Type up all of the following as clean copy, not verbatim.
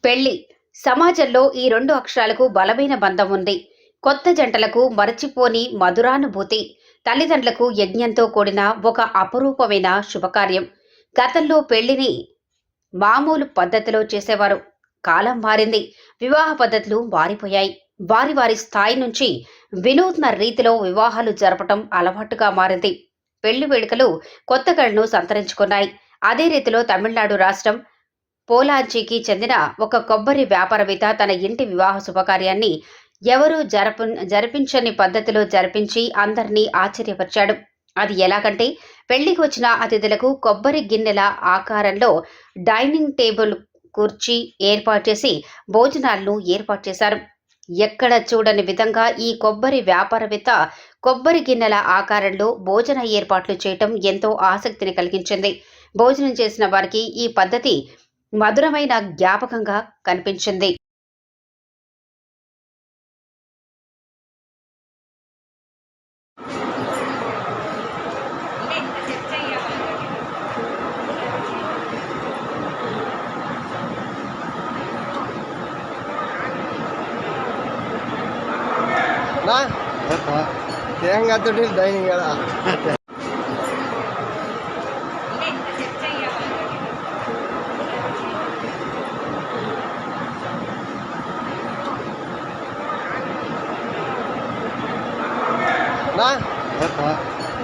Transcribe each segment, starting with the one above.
పెళ్లి సమాజంలో ఈ రెండు అక్షరాలకు బలమైన బంధం ఉంది. కొత్త జంటలకు మరచిపోని మధురానుభూతి. తల్లిదండ్రులకు యజ్ఞంతో కూడిన ఒక అపురూపమైన శుభకార్యం. గతంలో పెళ్లిని మామూలు పద్ధతిలో చేసేవారు. కాలం మారింది. వివాహ పద్ధతులు మారిపోయాయి. వారి వారి స్థాయి నుంచి వినూత్న రీతిలో వివాహాలు జరపటం అలవాటుగా మారింది. పెళ్లి వేడుకలు కొత్త కళను సంతరించుకున్నాయి. అదే రీతిలో తమిళనాడు రాష్ట్రం పోలాంచీకి చెందిన ఒక కొబ్బరి వ్యాపారవేత్త తన ఇంటి వివాహ శుభకార్యాన్ని ఎవరూ జరిపించని పద్ధతిలో జరిపించి అందరినీ ఆశ్చర్యపరిచాడు. అది ఎలాగంటే, పెళ్లికి వచ్చిన అతిథులకు కొబ్బరి గిన్నెల ఆకారంలో డైనింగ్ టేబుల్ కుర్చీ ఏర్పాటు చేసి భోజనాలను ఏర్పాటు చేశారు. ఎక్కడ చూడని విధంగా ఈ కొబ్బరి వ్యాపారవేత్త కొబ్బరి గిన్నెల ఆకారంలో భోజన ఏర్పాట్లు చేయటం ఎంతో ఆసక్తిని కలిగించింది. భోజనం చేసిన వారికి ఈ పద్ధతి మధురమైన జ్ఞాపకంగా కనిపించింది. தேங்காய் தொட்டில் டைனிங்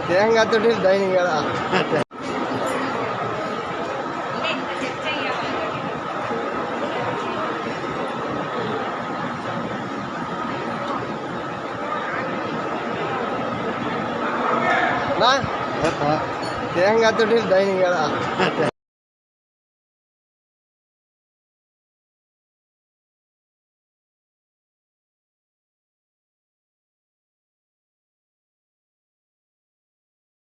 தேங்காய் தொட்டில் டைனிங் தேங்காய் தொட்டில் டைனிங்